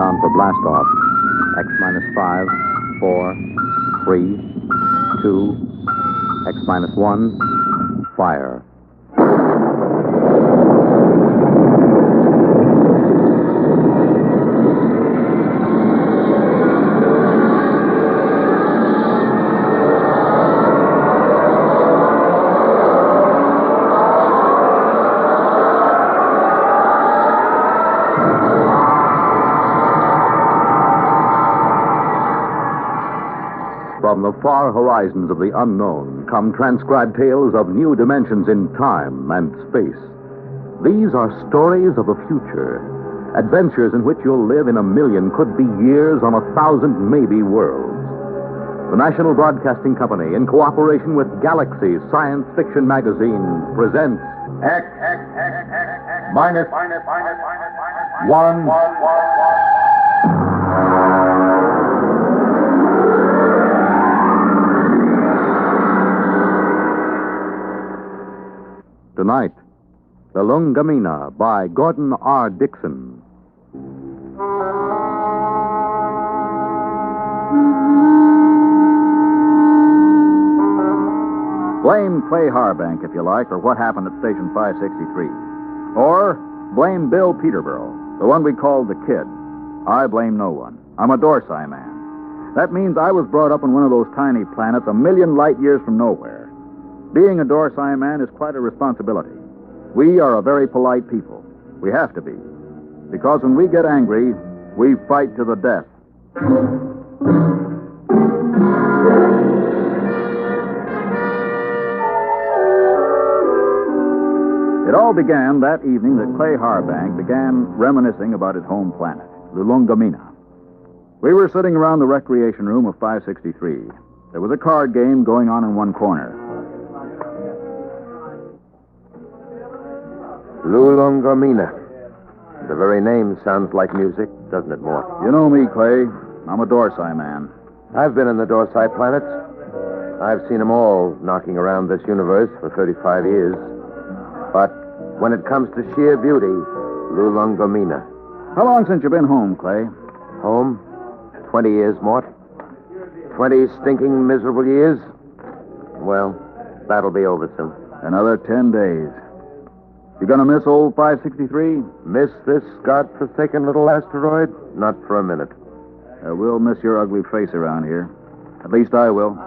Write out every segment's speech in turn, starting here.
countdown for blast off. X minus 5, 4, 3, 2, X minus 1, fire. From the far horizons of the unknown come transcribed tales of new dimensions in time and space. These are stories of the future, adventures in which you'll live in a million, could be years, on 1,000 maybe worlds. The National Broadcasting Company, in cooperation with Galaxy Science Fiction Magazine, presents X minus 1. Tonight, Lulungameena by Gordon R. Dixon. Blame Clay Harbank, if you like, or what happened at Station 563. Or blame Bill Peterborough, the one we called the Kid. I blame no one. I'm a Dorsai man. That means I was brought up on one of those tiny planets a million light years from nowhere. Being a Dorsai man is quite a responsibility. We are a very polite people. We have to be. Because when we get angry, we fight to the death. It all began that evening that Clay Harbank began reminiscing about his home planet, Lulungameena. We were sitting around the recreation room of 563. There was a card game going on in one corner. Lulungameena. The very name sounds like music, doesn't it, Mort? You know me, Clay. I'm a Dorsai man. I've been in the Dorsai planets. I've seen them all knocking around this universe for 35 years. But when it comes to sheer beauty, Lulungameena. How long since you've been home, Clay? Home? 20 years, Mort. 20 stinking, miserable years. Well, that'll be over soon. Another 10 days. You gonna miss old 563? Miss this godforsaken little asteroid? Not for a minute. We'll miss your ugly face around here. At least I will.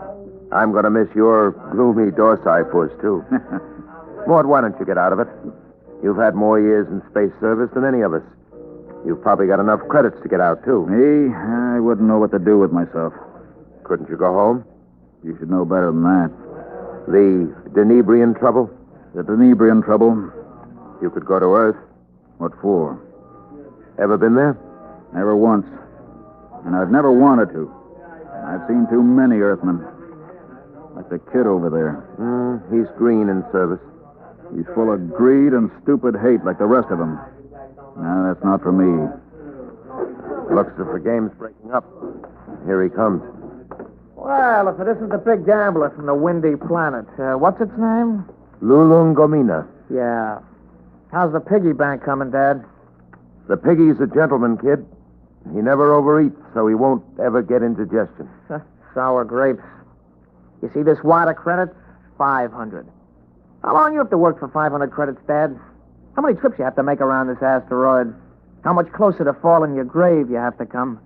I'm gonna miss your gloomy Dorsai puss, too. Mort, why don't you get out of it? You've had more years in space service than any of us. You've probably got enough credits to get out, too. Me? I wouldn't know what to do with myself. Couldn't you go home? You should know better than that. The Denebrian trouble? The Denebrian trouble? You could go to Earth. What for? Ever been there? Never once. And I've never wanted to. I've seen too many Earthmen. Like the Kid over there. He's green in service. He's full of greed and stupid hate like the rest of them. No, that's not for me. Looks as if the game's breaking up. Here he comes. Well, if it isn't the big gambler from the windy planet. What's its name? Lulungameena. Yeah. How's the piggy bank coming, Dad? The piggy's a gentleman, Kid. He never overeats, so he won't ever get indigestion. Sour grapes. You see this wad of credits? 500. How long you have to work for 500 credits, Dad? How many trips you have to make around this asteroid? How much closer to falling in your grave you have to come?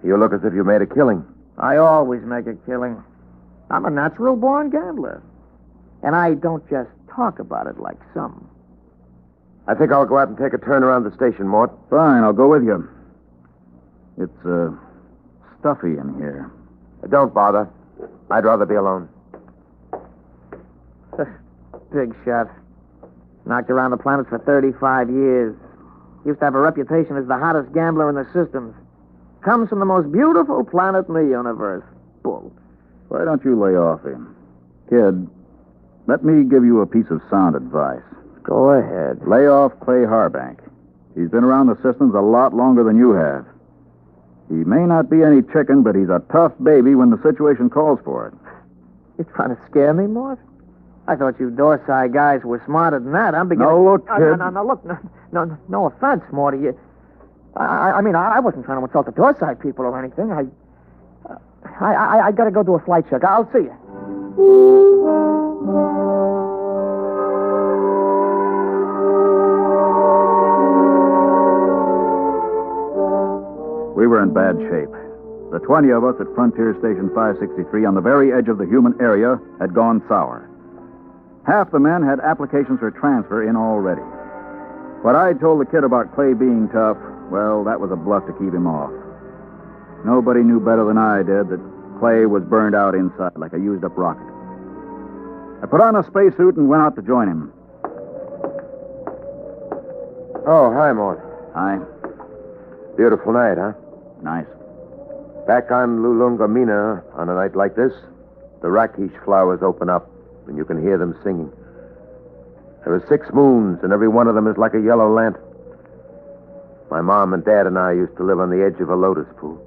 You look as if you made a killing. I always make a killing. I'm a natural-born gambler. And I don't just talk about it like some. I think I'll go out and take a turn around the station, Mort. Fine, I'll go with you. It's, stuffy in here. Don't bother. I'd rather be alone. Big shot. Knocked around the planet for 35 years. Used to have a reputation as the hottest gambler in the systems. Comes from the most beautiful planet in the universe. Bull. Why don't you lay off him? Kid, let me give you a piece of sound advice. Go ahead. Lay off Clay Harbank. He's been around the systems a lot longer than you have. He may not be any chicken, but he's a tough baby when the situation calls for it. You trying to scare me, Mort? I thought you Dorsai guys were smarter than that. I'm beginning... No, look, kid. No, look. No offense, Morty. I mean, I wasn't trying to insult the Doorside people or anything. I got to go do a flight check. I'll see you. We were in bad shape. The 20 of us at Frontier Station 563 on the very edge of the human area had gone sour. Half the men had applications for transfer in already. What I told the kid about Clay being tough, well, that was a bluff to keep him off. Nobody knew better than I did that Clay was burned out inside like a used-up rocket. I put on a spacesuit and went out to join him. Oh, hi, Mort. Hi. Beautiful night, huh? Nice. Back on Lulungameena, on a night like this, the rakish flowers open up, and you can hear them singing. There are 6 moons, and every one of them is like a yellow lantern. My mom and dad and I used to live on the edge of a lotus pool.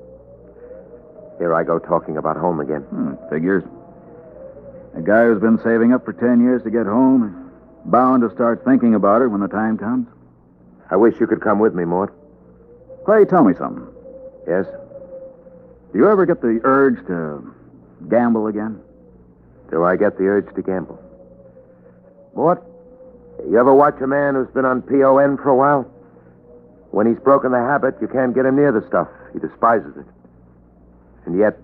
Here I go talking about home again. Figures. A guy who's been saving up for 10 years to get home is bound to start thinking about it when the time comes. I wish you could come with me, Mort. Clay, tell me something. Yes? Do you ever get the urge to gamble again? Do I get the urge to gamble? Mort, you ever watch a man who's been on PON for a while? When he's broken the habit, you can't get him near the stuff. He despises it. And yet,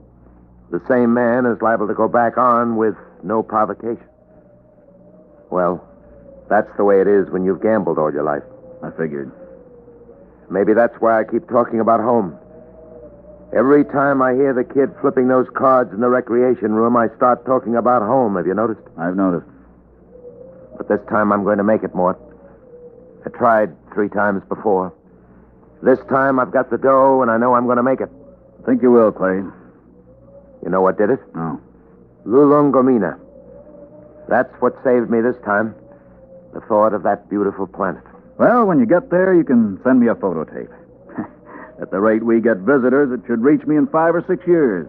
the same man is liable to go back on with no provocation. Well, that's the way it is when you've gambled all your life. I figured. Maybe that's why I keep talking about home. Every time I hear the kid flipping those cards in the recreation room, I start talking about home. Have you noticed? I've noticed. But this time I'm going to make it, Mort. I tried 3 times before. This time I've got the dough, and I know I'm going to make it. Think you will, Clay. You know what did it? No. Lulungameena. That's what saved me this time. The thought of that beautiful planet. Well, when you get there, you can send me a photo tape. At the rate we get visitors, it should reach me in 5 or 6 years.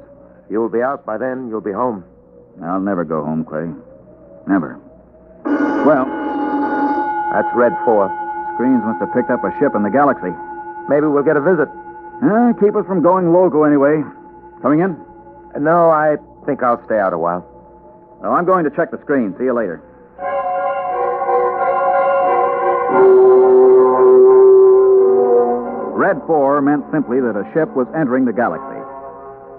You'll be out by then. You'll be home. I'll never go home, Clay. Never. Well, That's Red 4. screens must have picked up a ship in the galaxy. Maybe we'll get a visit. Keep us from going loco anyway. Coming in? No, I think I'll stay out a while. Well, I'm going to check the screen. See you later. Red 4 meant simply that a ship was entering the galaxy.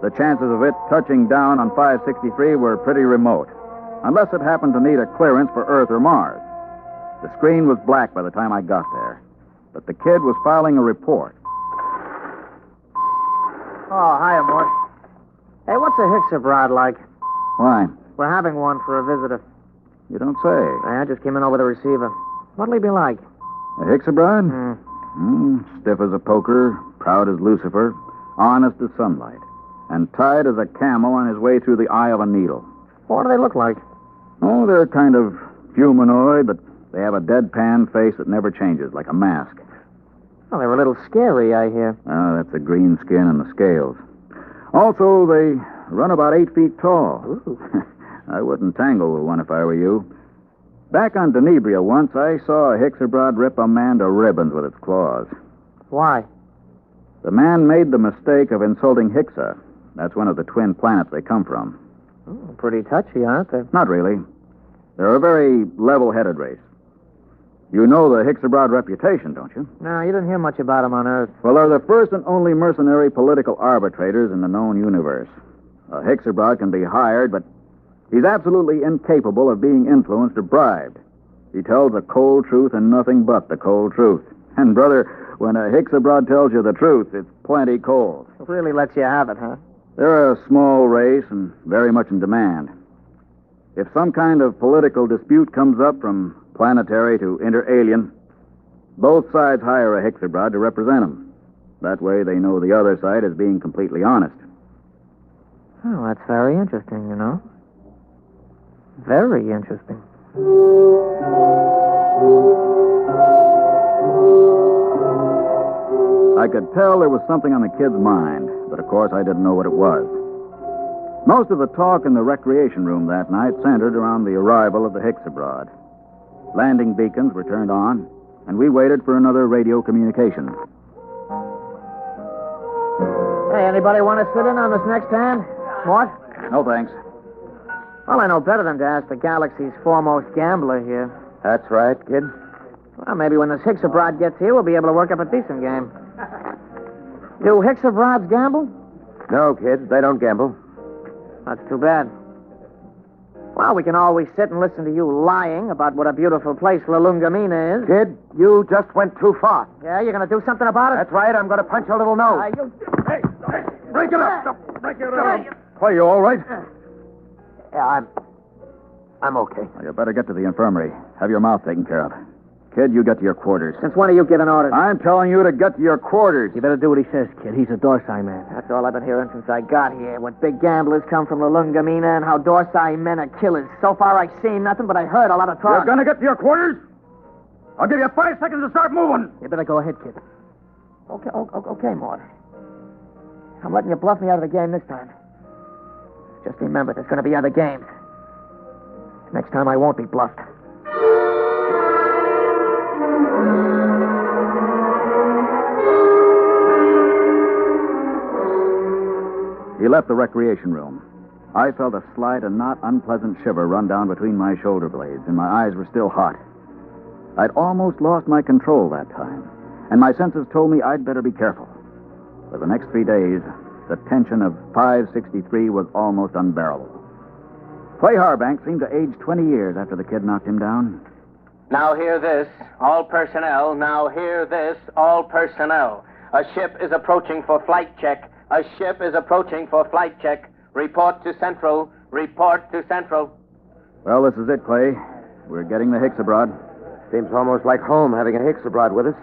The chances of it touching down on 563 were pretty remote, unless it happened to need a clearance for Earth or Mars. The screen was black by the time I got there, but the kid was filing a report. Oh, hiya, Mort. Hey, what's a Hixabrod like? Why? We're having one for a visitor. You don't say. I just came in over the receiver. What'll he be like? A Hixabrod? Stiff as a poker, proud as Lucifer, honest as sunlight, and tight as a camel on his way through the eye of a needle. What do they look like? Oh, they're kind of humanoid, but they have a deadpan face that never changes, like a mask. Well, they're a little scary, I hear. Oh, that's the green skin and the scales. Also, they run about 8 feet tall. Ooh. I wouldn't tangle with one if I were you. Back on Denebria once, I saw a Hixabrod rip a man to ribbons with its claws. Why? The man made the mistake of insulting Hixa. That's one of the twin planets they come from. Oh, pretty touchy, aren't they? Not really. They're a very level-headed race. You know the Hixabrod reputation, don't you? No, you didn't hear much about them on Earth. Well, they're the first and only mercenary political arbitrators in the known universe. A Hixabrod can be hired, but he's absolutely incapable of being influenced or bribed. He tells the cold truth and nothing but the cold truth. And, brother, when a Hixabrod tells you the truth, it's plenty cold. It really lets you have it, huh? They're a small race and very much in demand. If some kind of political dispute comes up from planetary to inter-alien, both sides hire a Hixabrod to represent them. That way they know the other side is being completely honest. Oh, that's very interesting, you know. Very interesting. I could tell there was something on the kid's mind, but of course I didn't know what it was. Most of the talk in the recreation room that night centered around the arrival of the Hixabrod. Landing beacons were turned on, and we waited for another radio communication. Hey, anybody want to sit in on this next hand? What? No, thanks. Well, I know better than to ask the galaxy's foremost gambler here. That's right, kid. Well, maybe when this Hicksabrod gets here, we'll be able to work up a decent game. Do Hicksabrods gamble? No, kid, they don't gamble. That's too bad. Well, we can always sit and listen to you lying about what a beautiful place Lulungameena is. Kid, you just went too far. Yeah, you're going to do something about it? That's right, I'm going to punch your little nose. Hey, break it up. Break it up. Clay, you all right? Yeah, I'm okay. Well, you better get to the infirmary. Have your mouth taken care of. Kid, you get to your quarters. Since when are you giving orders? I'm telling you to get to your quarters. You better do what he says, kid. He's a Dorsai man. That's all I've been hearing since I got here. What big gamblers come from Lulungameena and how Dorsai men are killers. So far, I've seen nothing, but I heard a lot of talk. You're going to get to your quarters? I'll give you 5 seconds to start moving. You better go ahead, kid. Okay, Maud. I'm letting you bluff me out of the game this time. Just remember, there's going to be other games. Next time, I won't be bluffed. He left the recreation room. I felt a slight and not unpleasant shiver run down between my shoulder blades, and my eyes were still hot. I'd almost lost my control that time, and my senses told me I'd better be careful. For the next 3 days, the tension of 563 was almost unbearable. Clay Harbank seemed to age 20 years after the kid knocked him down. Now hear this, all personnel. Now hear this, all personnel. A ship is approaching for flight check. A ship is approaching for flight check. Report to Central. Report to Central. Well, this is it, Clay. We're getting the Hicksabroad. Seems almost like home having a Hicksabroad with us.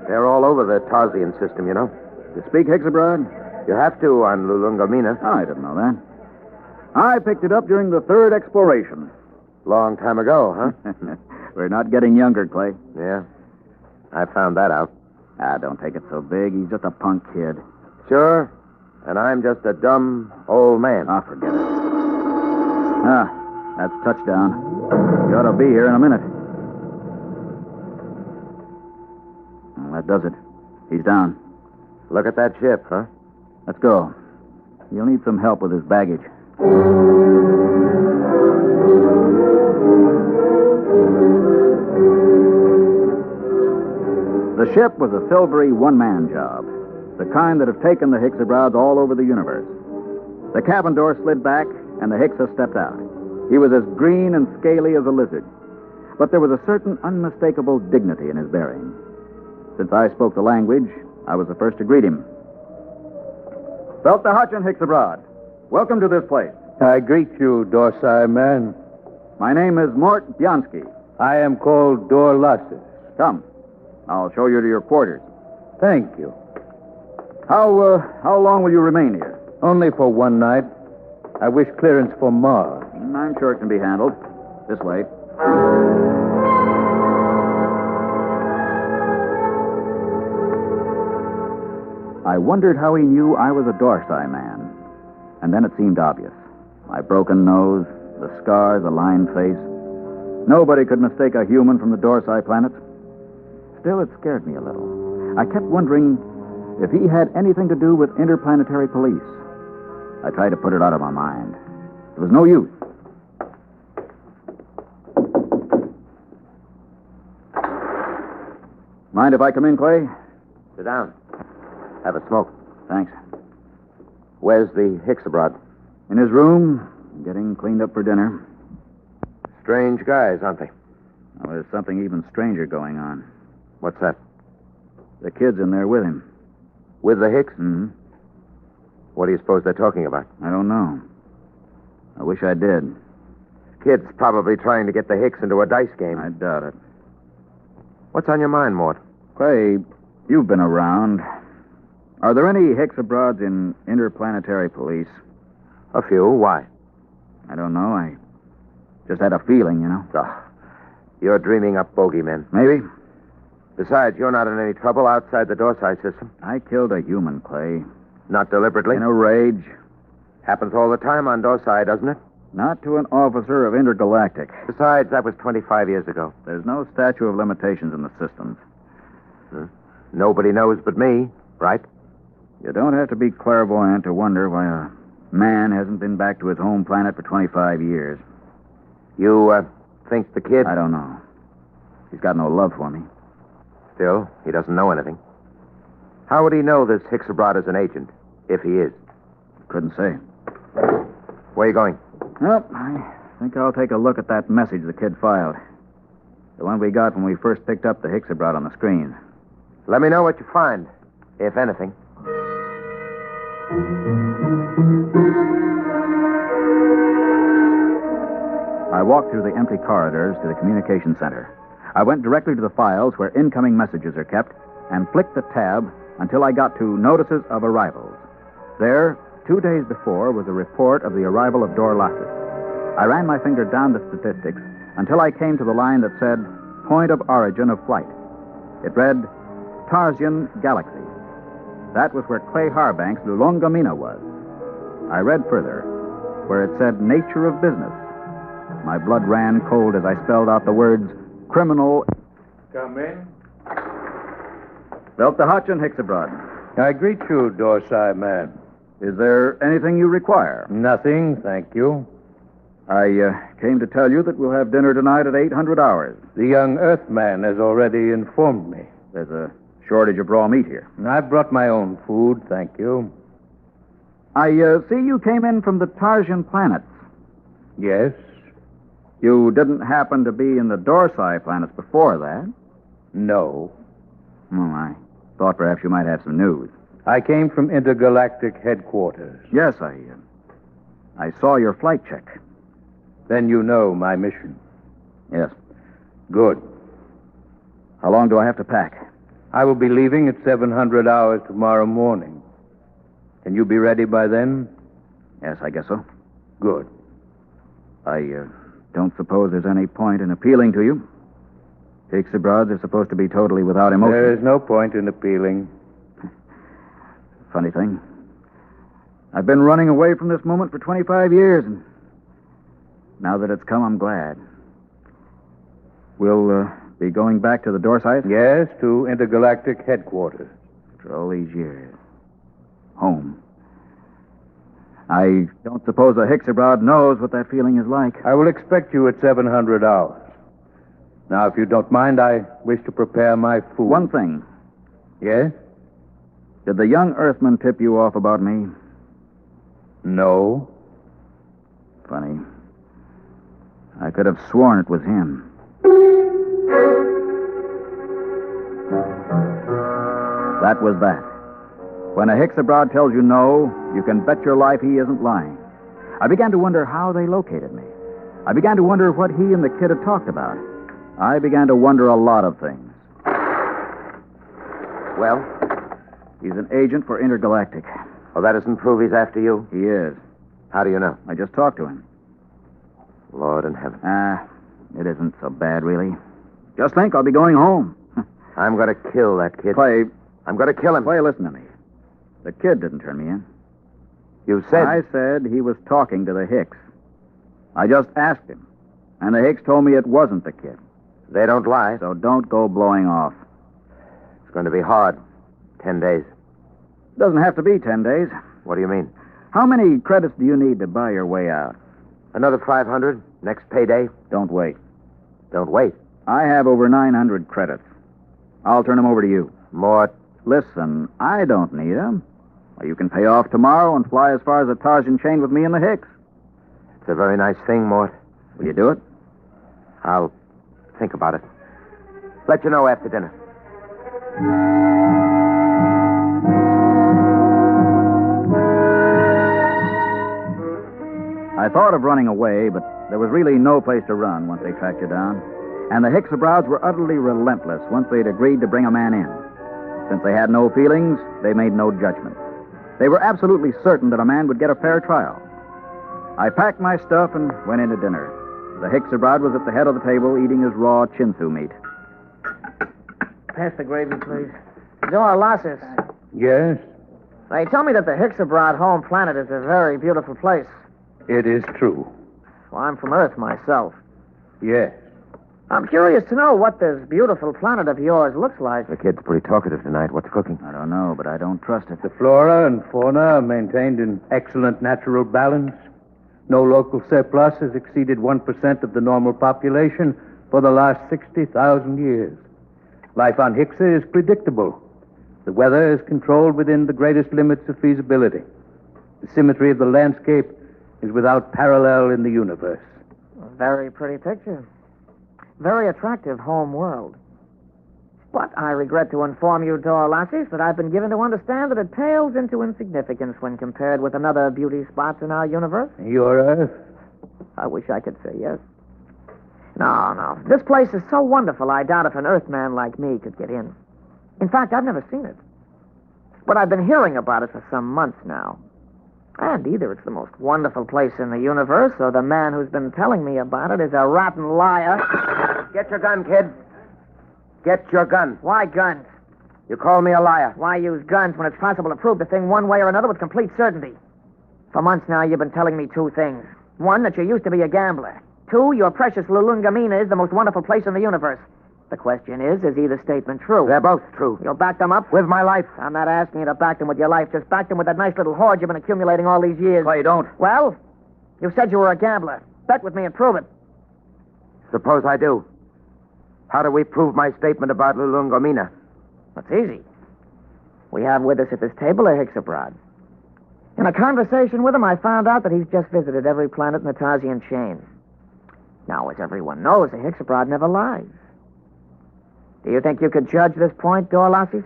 They're all over the Tarsian system, you know. You speak Hicksabroad? You have to on Lulungameena. Oh, I didn't know that. I picked it up during the 3rd exploration. Long time ago, huh? We're not getting younger, Clay. Yeah. I found that out. Ah, don't take it so big. He's just a punk kid. Sure. And I'm just a dumb old man. Ah, forget it. Ah, that's touchdown. You ought to be here in a minute. Well, that does it. He's down. Look at that ship, huh? Let's go. You'll need some help with his baggage. The ship was a silvery one-man job, the kind that have taken the Hicksabrods all over the universe. The cabin door slid back, and the Hicksa stepped out. He was as green and scaly as a lizard, but there was a certain unmistakable dignity in his bearing. Since I spoke the language, I was the first to greet him. Felt the Hutchin, Hicksabroad. Welcome to this place. I greet you, Dorsai man. My name is Mort Bianski. I am called Dor Lasses. Come. I'll show you to your quarters. Thank you. How long will you remain here? Only for one night. I wish clearance for Mars. I'm sure it can be handled. This way. I wondered how he knew I was a Dorsai man. And then it seemed obvious. My broken nose, the scars, the lined face. Nobody could mistake a human from the Dorsai planets. Still, it scared me a little. I kept wondering if he had anything to do with interplanetary police. I tried to put it out of my mind. There was no use. Mind if I come in, Clay? Sit down. Have a smoke. Thanks. Where's the Hicksabroad? In his room, getting cleaned up for dinner. Strange guys, aren't they? Well, there's something even stranger going on. What's that? The kid's in there with him. With the Hicks? Mm-hmm. What do you suppose they're talking about? I don't know. I wish I did. Kid's probably trying to get the Hicks into a dice game. I doubt it. What's on your mind, Mort? Clay, you've been around. Are there any Hicksabrods in interplanetary police? A few. Why? I don't know. I just had a feeling, you know. Oh, you're dreaming up bogeymen. Maybe. Besides, you're not in any trouble outside the Dorsai system. I killed a human, Clay. Not deliberately. In a rage. Happens all the time on Dorsai, doesn't it? Not to an officer of Intergalactic. Besides, that was 25 years ago. There's no statute of limitations in the systems. Nobody knows but me, right? You don't have to be clairvoyant to wonder why a man hasn't been back to his home planet for 25 years. You, think the kid... I don't know. He's got no love for me. Still, he doesn't know anything. How would he know this Hicks-Abroad is an agent, if he is? Couldn't say. Where are you going? Well, I think I'll take a look at that message the kid filed. The one we got when we first picked up the Hicks-Abroad on the screen. Let me know what you find, if anything. I walked through the empty corridors to the communication center. I went directly to the files where incoming messages are kept and flicked the tab until I got to Notices of Arrivals. There, 2 days before, was a report of the arrival of Dorlatus. I ran my finger down the statistics until I came to the line that said, Point of Origin of Flight. It read, Tarsian Galaxy. That was where Clay Harbank's Lulungameena was. I read further, where it said Nature of Business. My blood ran cold as I spelled out the words criminal. Come in. Built the Hutch and Hicks-Abroad. I greet you, Dorsai man. Is there anything you require? Nothing, thank you. I came to tell you that we'll have dinner tonight at 800 hours. The young Earthman has already informed me. There's a shortage of raw meat here. I brought my own food, thank you. I see you came in from the Tarsian planets. Yes? You didn't happen to be in the Dorsai planets before that? No. Oh, I thought perhaps you might have some news. I came from intergalactic headquarters. Yes, I saw your flight check. Then you know my mission. Yes. Good. How long do I have to pack? I will be leaving at 700 hours tomorrow morning. Can you be ready by then? Yes, I guess so. Good. I don't suppose there's any point in appealing to you. Hicks-Abroads are supposed to be totally without emotion. There is no point in appealing. Funny thing. I've been running away from this moment for 25 years, and now that it's come, I'm glad. We'll be going back to the Dorsai? Yes, to intergalactic headquarters. After all these years. Home. I don't suppose a Hicks-Abroad knows what that feeling is like. I will expect you at 700 hours. Now, if you don't mind, I wish to prepare my food. One thing. Yes? Did the young Earthman tip you off about me? No. Funny. I could have sworn it was him. That was that. When a Hicks-Abroad tells you no, you can bet your life he isn't lying. I began to wonder how they located me. I began to wonder what he and the kid had talked about. I began to wonder a lot of things. Well? He's an agent for Intergalactic. Well, that doesn't prove he's after you. He is. How do you know? I just talked to him. Lord in heaven. It isn't so bad, really. Just think, I'll be going home. I'm going to kill that kid. Clay, I'm going to kill him. Clay, listen to me. The kid didn't turn me in. You said... I said he was talking to the Hicks. I just asked him, and the Hicks told me it wasn't the kid. They don't lie. So don't go blowing off. It's going to be hard. 10 days. Doesn't have to be 10 days. What do you mean? How many credits do you need to buy your way out? Another 500? Next payday? Don't wait. Don't wait. I have over 900 credits. I'll turn them over to you. Mort. Listen, I don't need them. Well, you can pay off tomorrow and fly as far as the Tarsian chain with me and the Hicks. It's a very nice thing, Mort. Will you do it? I'll think about it. Let you know after dinner. I thought of running away, but there was really no place to run once they tracked you down. And the Hicks-Abroads were utterly relentless once they'd agreed to bring a man in. Since they had no feelings, they made no judgment. They were absolutely certain that a man would get a fair trial. I packed my stuff and went in to dinner. The Hicks-Abroad was at the head of the table eating his raw chinsu meat. Pass the gravy, please. Dorlatus. Yes? They tell me that the Hicks-Abroad home planet is a very beautiful place. It is true. Well, I'm from Earth myself. Yes. I'm curious to know what this beautiful planet of yours looks like. The kid's pretty talkative tonight. What's cooking? I don't know, but I don't trust it. The flora and fauna are maintained in excellent natural balance. No local surplus has exceeded 1% of the normal population for the last 60,000 years. Life on Hixa is predictable. The weather is controlled within the greatest limits of feasibility. The symmetry of the landscape is without parallel in the universe. A very pretty picture. Very attractive home world. But I regret to inform you, Dorlassis, that I've been given to understand that it pales into insignificance when compared with another beauty spots in our universe. Your Earth? I wish I could say yes. No. This place is so wonderful, I doubt if an Earthman like me could get in. In fact, I've never seen it. But I've been hearing about it for some months now. And either it's the most wonderful place in the universe, or the man who's been telling me about it is a rotten liar. Get your gun, kid. Get your gun. Why guns? You call me a liar. Why use guns when it's possible to prove the thing one way or another with complete certainty? For months now, you've been telling me two things. One, that you used to be a gambler. Two, your precious Lulungameena is the most wonderful place in the universe. The question is either statement true? They're both true. You'll back them up? With my life. I'm not asking you to back them with your life. Just back them with that nice little hoard you've been accumulating all these years. Clay, don't. Well, you said you were a gambler. Bet with me and prove it. Suppose I do. How do we prove my statement about Lulungameena? That's easy. We have with us at this table a Hexabrod. In a conversation with him, I found out that he's just visited every planet in the Tarsian chain. Now, as everyone knows, a Hexabrod never lies. Do you think you could judge this point, Dorlassis?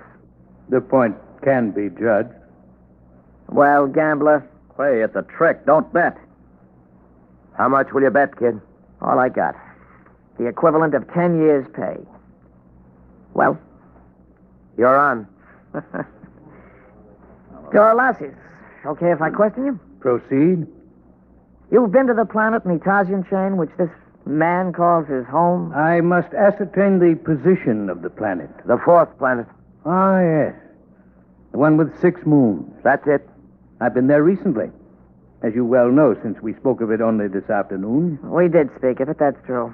The point can be judged. Well, gambler, Clay, it's a trick. Don't bet. How much will you bet, kid? all I got. The equivalent of 10 years' pay. Well? You're on. Dorlassis, okay if I question you? Proceed. You've been to the planet in the Tarsian chain, which this man calls his home? I must ascertain the position of the planet. The fourth planet. Ah, yes. The one with 6 moons. That's it. I've been there recently. As you well know, since we spoke of it only this afternoon. We did speak of it, that's true.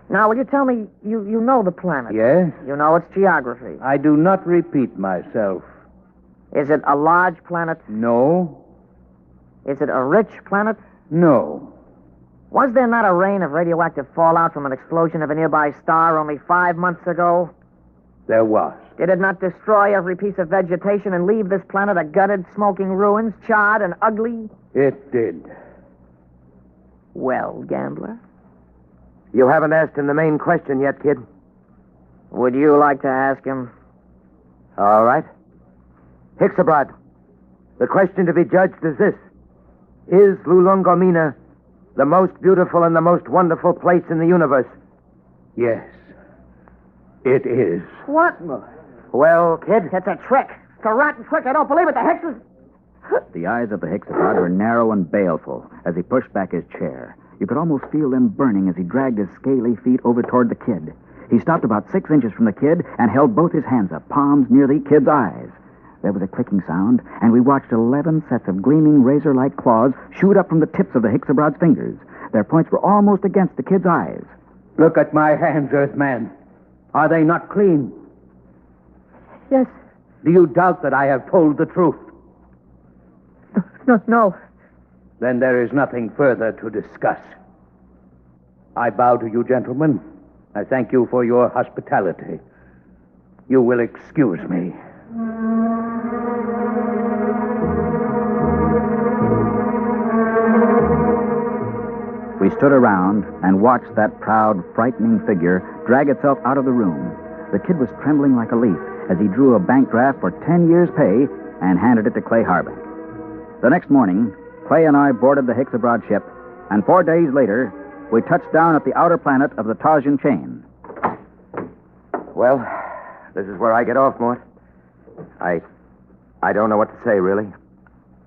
Now, will you tell me, you know the planet? Yes? You know its geography. I do not repeat myself. Is it a large planet? No. Is it a rich planet? No. Was there not a rain of radioactive fallout from an explosion of a nearby star only 5 months ago? There was. Did it not destroy every piece of vegetation and leave this planet a gutted, smoking ruins, charred and ugly? It did. Well, gambler, You haven't asked him the main question yet, kid. would you like to ask him? All right. Hexabrod, the question to be judged is this. Is Lulungameena the most beautiful and the most wonderful place in the universe? Yes. It is. What? Well, kid, It's a trick. It's a rotten trick. I don't believe it. The hexes... The eyes of the Hexabrod were narrow and baleful as he pushed back his chair. You could almost feel them burning as he dragged his scaly feet over toward the kid. He stopped about 6 inches from the kid and held both his hands up, palms near the kid's eyes. There was a clicking sound, and we watched 11 sets of gleaming razor-like claws shoot up from the tips of the Hexabrod's fingers. Their points were almost against the kid's eyes. Look at my hands, Earthman. Are they not clean? Yes. Do you doubt that I have told the truth? No. Then there is nothing further to discuss. I bow to you, gentlemen. I thank you for your hospitality. You will excuse me. We stood around and watched that proud, frightening figure drag itself out of the room. The kid was trembling like a leaf as he drew a bank draft for 10 years' pay and handed it to Clay Harbank. The next morning, Clay and I boarded the Hexabrod ship, and 4 days later, we touched down at the outer planet of the Tarsian chain. well, this is where I get off, Mort. I don't know what to say, really.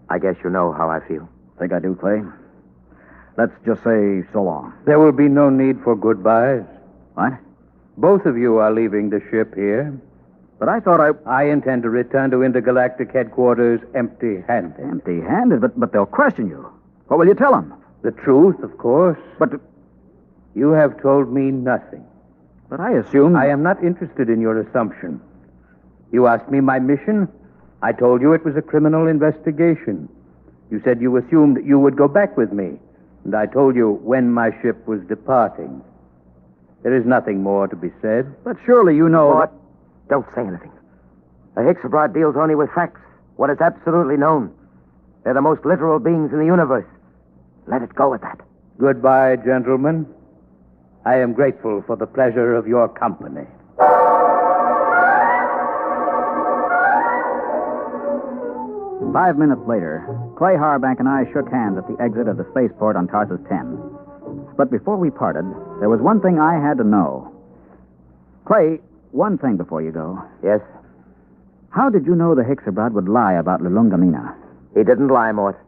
I guess you know how I feel. Think I do, Clay? Let's just say so long. There will be no need for goodbyes. What? Both of you are leaving the ship here. But I thought I intend to return to intergalactic headquarters empty-handed. Empty-handed, but they'll question you. What will you tell them? The truth, of course. But You have told me nothing. But I assumed... I am not interested in your assumption. You asked me my mission. I told you it was a criminal investigation. You said you assumed you would go back with me, and I told you when my ship was departing. There is nothing more to be said. But surely you know... Mort, don't say anything. A Hicks abroad deals only with facts, what is absolutely known. They're the most literal beings in the universe. Let it go at that. Goodbye, gentlemen. I am grateful for the pleasure of your company. Five minutes later, Clay Harbank and I shook hands at the exit of the spaceport on Tarsus 10. But before we parted, there was one thing I had to know. Clay, one thing before you go. Yes? How did you know the Hicks abroad would lie about Lulungameena? He didn't lie, Mort.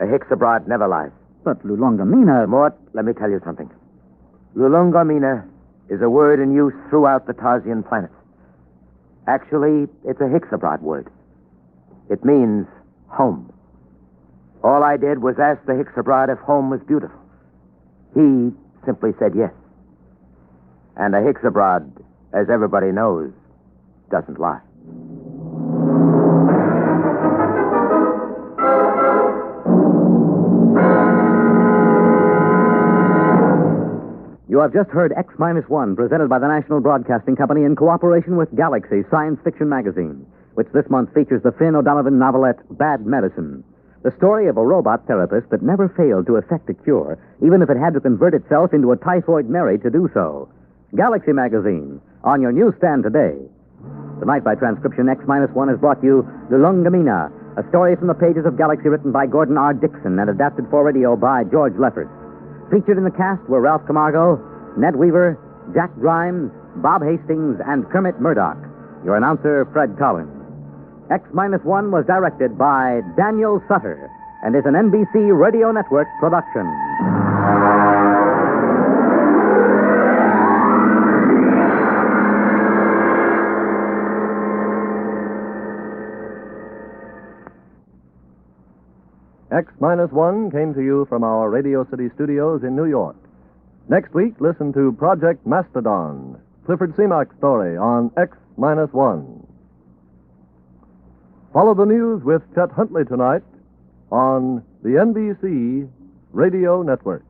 A Hicks abroad never lies. But Lulungameena... Mort, let me tell you something. Lulungameena is a word in use throughout the Tarsian planets. Actually, it's a Hicks abroad word. It means home. All I did was ask the Hicks abroad if home was beautiful. He simply said yes. And a Hicks abroad, as everybody knows, doesn't lie. You have just heard X-1, presented by the National Broadcasting Company in cooperation with Galaxy Science Fiction Magazine, which this month features the Finn O'Donovan novelette Bad Medicine, the story of a robot therapist that never failed to effect a cure, even if it had to convert itself into a typhoid Mary to do so. Galaxy Magazine, on your newsstand today. Tonight, by transcription, X-1 has brought you Lulungameena, a story from the pages of Galaxy written by Gordon R. Dixon and adapted for radio by George Leffert. Featured in the cast were Ralph Camargo, Ned Weaver, Jack Grimes, Bob Hastings, and Kermit Murdoch. Your announcer, Fred Collins. X-1 was directed by Daniel Sutter and is an NBC Radio Network production. X-1 came to you from our Radio City studios in New York. Next week, listen to Project Mastodon, Clifford Seamark's story on X-1. Follow the news with Chet Huntley tonight on the NBC Radio Network.